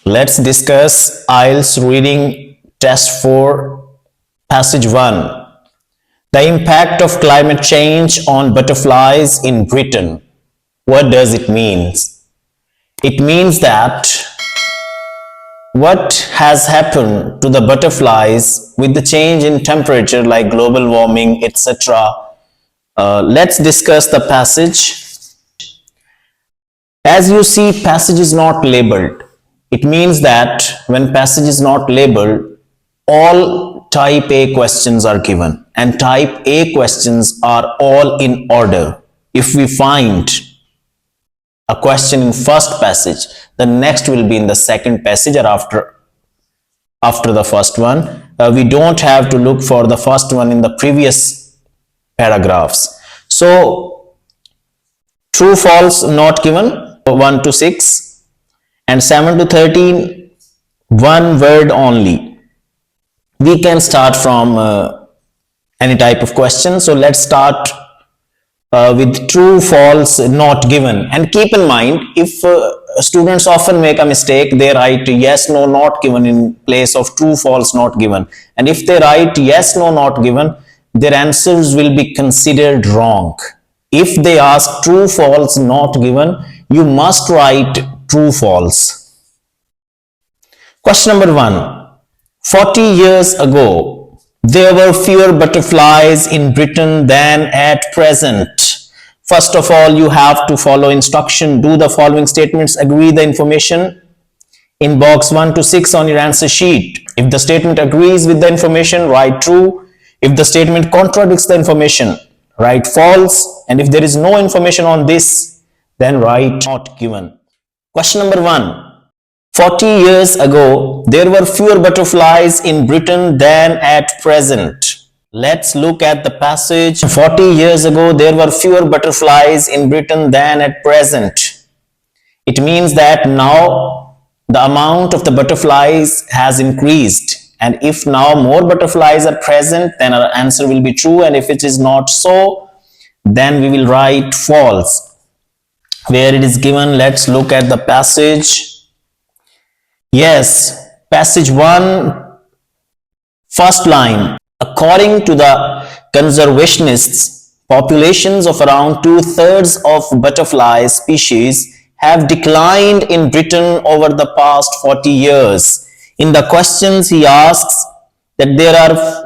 Let's discuss Ielts reading test 4, passage 1. The impact of climate change on butterflies in Britain. What does it mean? It means that what has happened to the butterflies with the change in temperature like global warming, etc. Let's discuss the passage. As you see, passage is not labeled. It means that when passage is not labeled, all type A questions are given, and type A questions are all in order. If we find a question in first passage, the next will be in the second passage or after the first one. We don't have to look for the first one in the previous paragraphs. So true, false not given, 1 to 6, and 7 to 13, one word only. We can start from any type of question. So let's start with true, false, not given. And keep in mind, if students often make a mistake, they write yes, no, not given in place of true, false, not given. And if they write yes, no, not given, their answers will be considered wrong. If they ask true, false, not given, you must write true, false. Question number 1. 40 years ago, there were fewer butterflies in Britain than at present. First of all, you have to follow instruction. Do the following statements agree the information in box 1 to 6 on your answer sheet. If the statement agrees with the information, write true. If the statement contradicts the information, write false. And if there is no information on this, then write not given. Question number 1. 40 years ago, there were fewer butterflies in Britain than at present. Let's look at the passage. 40 years ago, there were fewer butterflies in Britain than at present. It means that now the amount of the butterflies has increased. And if now more butterflies are present, then our answer will be true. And if it is not so, then we will write false. Where it is given, let's look at the passage. Yes, passage 1, first line. According to the conservationists, populations of around 2/3 of butterfly species have declined in Britain over the past 40 years. In the questions, he asks that there are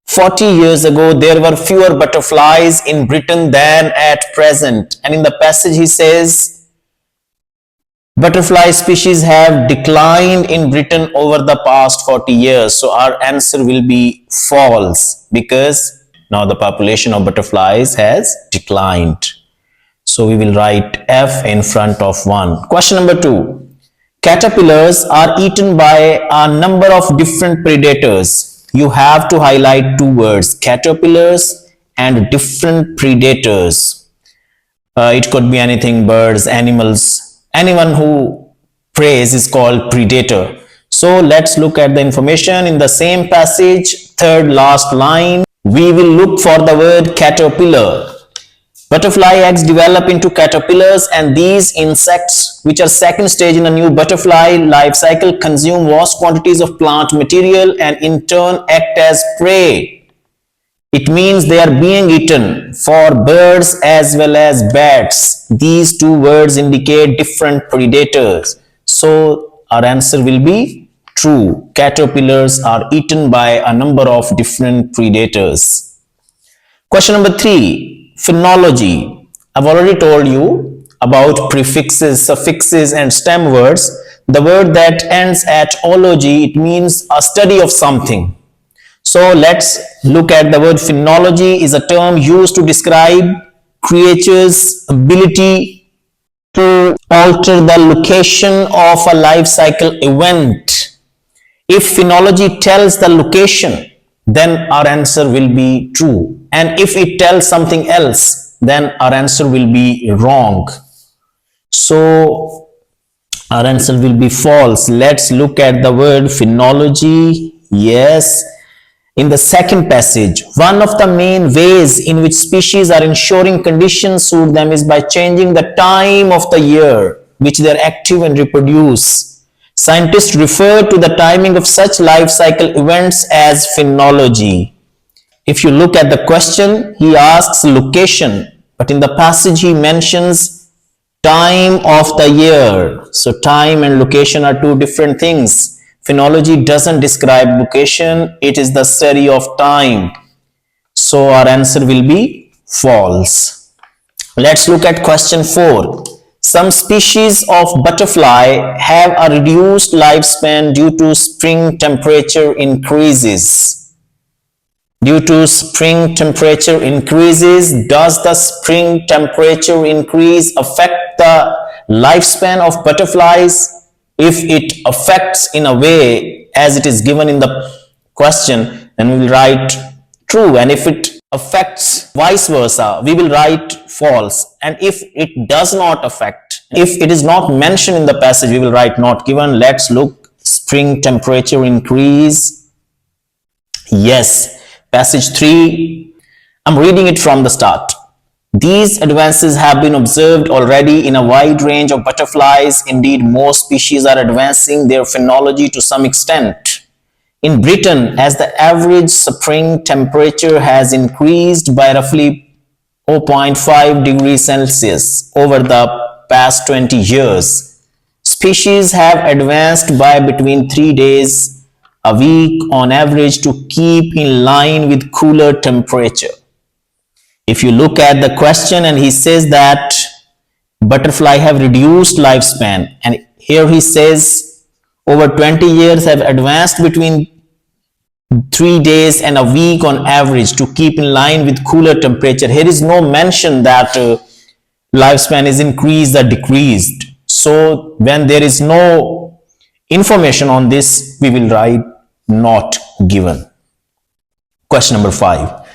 40 years ago, there were fewer butterflies in Britain than at present. And in the passage, he says, butterfly species have declined in Britain over the past 40 years. So our answer will be false because now the population of butterflies has declined. So we will write F in front of 1. Question number 2. Caterpillars are eaten by a number of different predators. You have to highlight 2 words, caterpillars and different predators. It could be anything, birds, animals. Anyone who preys is called predator. So let's look at the information in the same passage, third last line. We will look for the word caterpillar. Butterfly eggs develop into caterpillars, and these insects, which are second stage in a new butterfly life cycle, consume vast quantities of plant material and in turn act as prey. It means they are being eaten for birds as well as bats. These 2 words indicate different predators. So our answer will be true. Caterpillars are eaten by a number of different predators. Question number 3, phonology. I've already told you about prefixes, suffixes and stem words. The word that ends at ology, it means a study of something. So let's look at the word phonology is a term used to describe creatures' ability to alter the location of a life cycle event. If phonology tells the location, then our answer will be true. And if it tells something else, then our answer will be wrong. So our answer will be false. Let's look at the word phonology. Yes. In the second passage, one of the main ways in which species are ensuring conditions suit them is by changing the time of the year which they are active and reproduce. Scientists refer to the timing of such life cycle events as phenology. If you look at the question, he asks location, but in the passage he mentions time of the year. So time and location are two different things. Phenology doesn't describe location, it is the study of time. So our answer will be false. Let's look at question 4. Some species of butterfly have a reduced lifespan due to spring temperature increases. Due to spring temperature increases, does the spring temperature increase affect the lifespan of butterflies? If it affects in a way as it is given in the question, then we will write true, and if it affects vice versa, we will write false. And if it does not affect, if it is not mentioned in the passage, we will write not given. Let's look. Spring temperature increase. Yes. Passage 3, I'm reading it from the start. These advances have been observed already in a wide range of butterflies. Indeed, most species are advancing their phenology to some extent. In Britain, as the average spring temperature has increased by roughly 0.5 degrees Celsius over the past 20 years, species have advanced by between 3 days a week on average to keep in line with cooler temperature. If you look at the question, and he says that butterfly have reduced lifespan, and here he says over 20 years have advanced between 3 days and a week on average to keep in line with cooler temperature. Here is no mention that lifespan is increased or decreased. So when there is no information on this, we will write not given. Question number 5.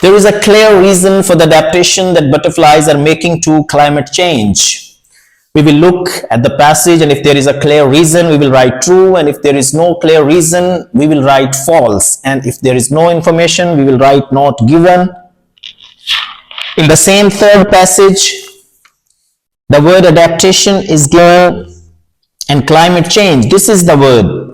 There is a clear reason for the adaptation that butterflies are making to climate change. We will look at the passage, and if there is a clear reason, we will write true, and if there is no clear reason, we will write false, and if there is no information, we will write not given. In the same third passage, the word adaptation is given, and climate change, this is the word.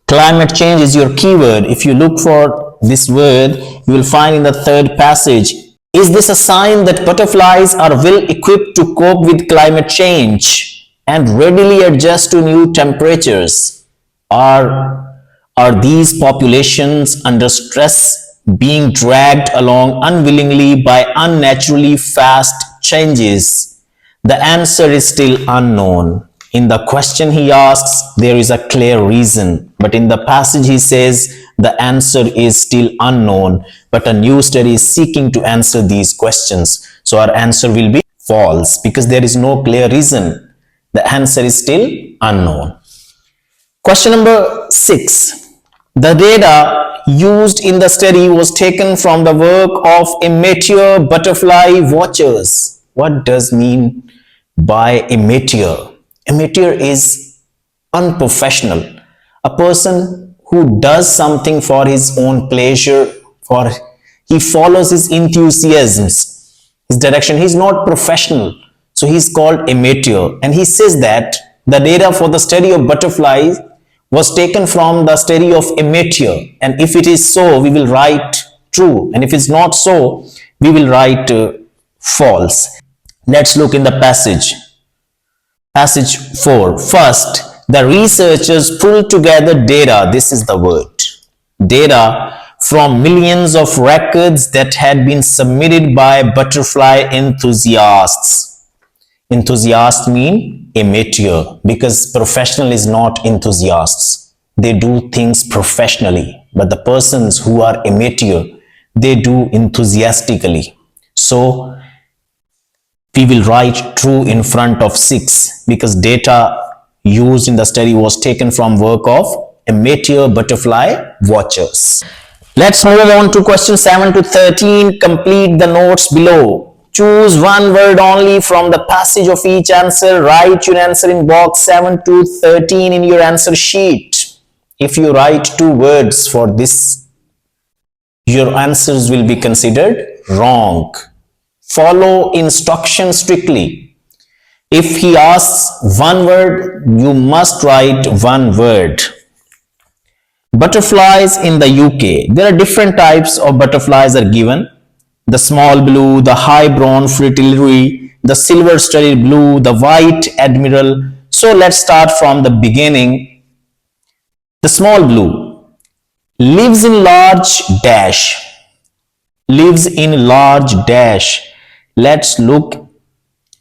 Climate change is your keyword. If you look for this word, you will find in the third passage. Is this a sign that butterflies are well equipped to cope with climate change and readily adjust to new temperatures? Are these populations under stress, being dragged along unwillingly by unnaturally fast changes? The answer is still unknown. In the question he asks, there is a clear reason, but in the passage he says the answer is still unknown, but a new study is seeking to answer these questions. So our answer will be false because there is no clear reason. The answer is still unknown. Question number 6. The data used in the study was taken from the work of amateur butterfly watchers. What does mean by amateur? Amateur is unprofessional, a person who does something for his own pleasure, he follows his enthusiasms, his direction. He's not professional, so he's called amateur. And he says that the data for the study of butterflies was taken from the study of amateur, and if it is so, we will write true, and if it's not so, we will write false. Let's look in the passage. Passage 4. First, the researchers pulled together data, this is the word, data from millions of records that had been submitted by butterfly enthusiasts. Enthusiasts mean amateur, because professional is not enthusiasts. They do things professionally, but the persons who are amateur, they do enthusiastically. So we will write true in front of 6 because data used in the study was taken from work of amateur butterfly watchers. Let's move on to question 7 to 13. Complete the notes below. Choose one word only from the passage of each answer. Write your answer in box 7 to 13 in your answer sheet. If you write 2 words for this, your answers will be considered wrong. Follow instructions strictly. If he asks one word, you must write one word. Butterflies in the UK. There are different types of butterflies are given. The small blue, the high brown fritillary, the silver studded blue, the white admiral. So let's start from the beginning. The small blue lives in large dash. Lives in large dash. Let's look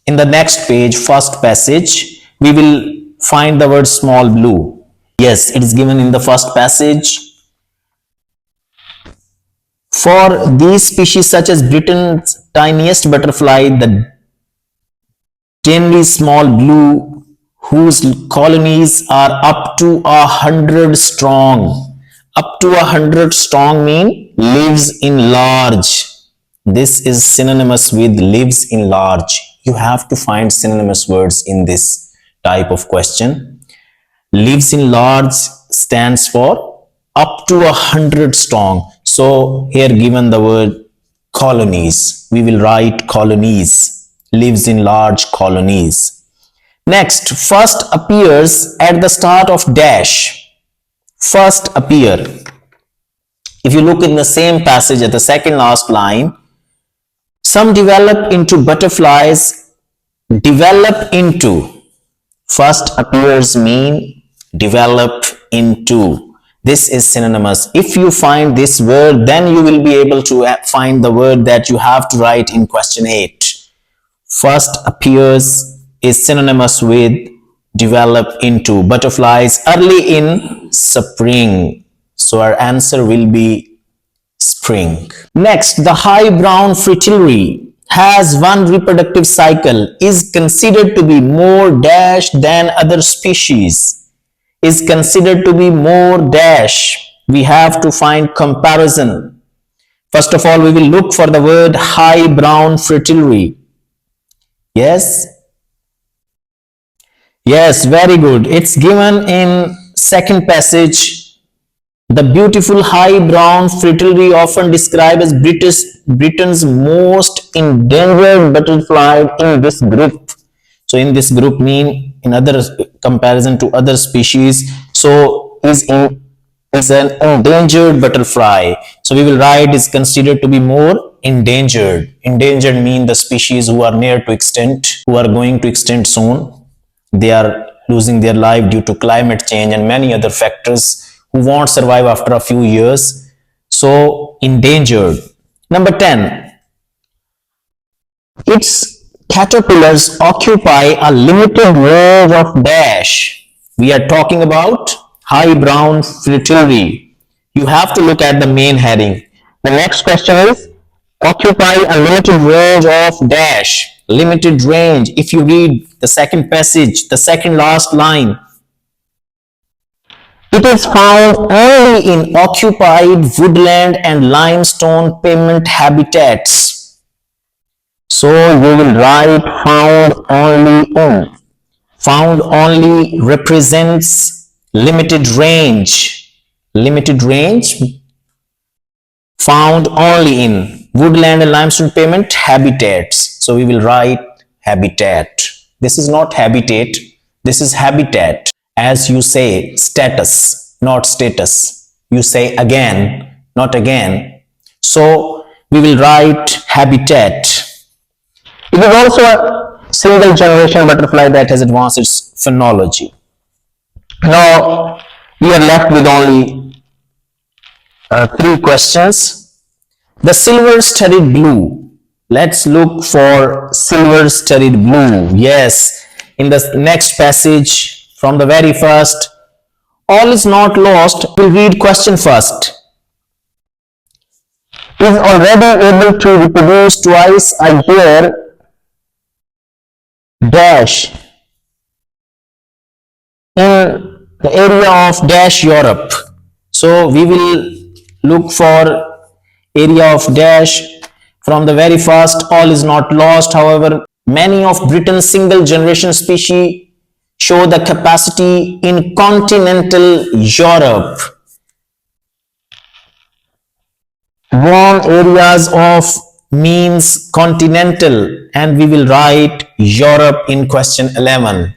in the next page, first passage. We will find the word small blue. Yes, it is given in the first passage. For these species such as Britain's tiniest butterfly, the generally small blue, whose colonies are up to 100 strong. Up to 100 strong mean lives in large. This is synonymous with lives in large. You have to find synonymous words in this type of question. Lives in large stands for up to 100 strong. So here given the word colonies, we will write colonies. Lives in large colonies. Next, first appears at the start of dash. First appear. If you look in the same passage at the second last line, some develop into butterflies. Develop into. First appears mean develop into. This is synonymous. If you find this word, then you will be able to find the word that you have to write in question 8. First appears is synonymous with develop into. Butterflies early in spring. So our answer will be spring. Next, the high brown fritillary has one reproductive cycle, is considered to be more dash than other species. Is considered to be more dash. We have to find comparison. First of all, we will look for the word high brown fritillary. Yes? Yes, very good. It's given in second passage. The beautiful high brown fritillary, often described as Britain's most endangered butterfly in this group. So in this group mean in other comparison to other species. So is an endangered butterfly. So we will write is considered to be more endangered. Endangered mean the species who are near to extinct, who are going to extinct soon. They are losing their life due to climate change and many other factors, who won't survive after a few years. So endangered. Number 10. Its caterpillars occupy a limited range of dash. We are talking about high brown fritillary. You have to look at the main heading. The next question is occupy a limited range of dash. Limited range. If you read the second passage, the second last line, it is found only in occupied woodland and limestone pavement habitats. So you will write found only in. Found only represents limited range. Limited range. Found only in woodland and limestone pavement habitats. So we will write habitat. This is not habitat. This is habitat. As you say status, not status. You say again, not again. So we will write habitat. It is also a single generation butterfly that has advanced its phenology. Now we are left with only 3 questions. The silver studded blue. Let's look for silver studded blue. Yes, in the next passage, from the very first, all is not lost. We'll read question first. Is already able to reproduce twice a year dash in the area of dash Europe. So we will look for area of dash from the very first. All is not lost. However, many of Britain's single generation species show the capacity in continental Europe. Warm areas of means continental, and we will write Europe in question 11.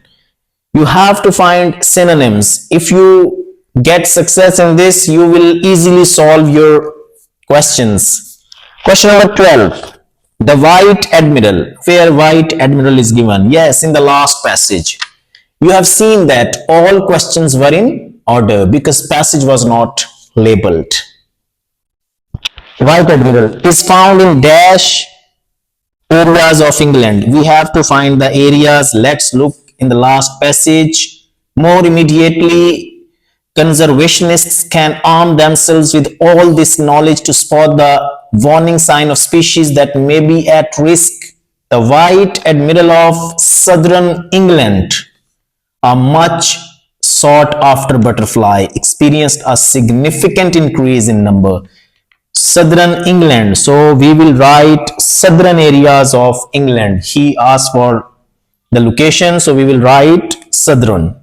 You have to find synonyms. If you get success in this, you will easily solve your questions. Question number 12. The White Admiral. Where White Admiral is given? Yes, in the last passage. You have seen that all questions were in order because passage was not labeled. White Admiral is found in dash areas of England. We have to find the areas. Let's look in the last passage. More immediately, conservationists can arm themselves with all this knowledge to spot the warning sign of species that may be at risk. The White Admiral of southern England, a much sought after butterfly, experienced a significant increase in number. Southern England, so we will write southern areas of England. He asked for the location, so we will write southern.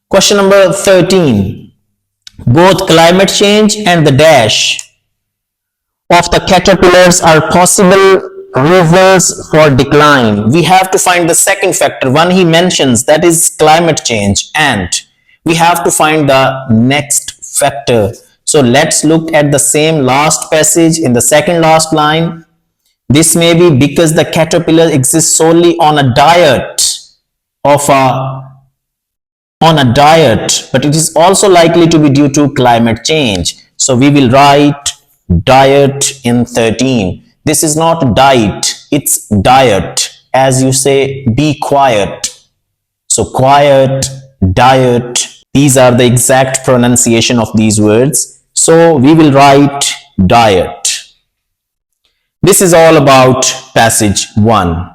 Question number 13. Both climate change and the dash of the caterpillars are possible reasons for decline. We have to find the second factor. One he mentions, that is climate change, and we have to find the next factor. So let's look at the same last passage in the second last line. This may be because the caterpillar exists solely on a diet but it is also likely to be due to climate change. So we will write diet in 13. This is not diet, it's diet. As you say, be quiet. So quiet, diet, these are the exact pronunciation of these words. So we will write diet. This is all about passage 1.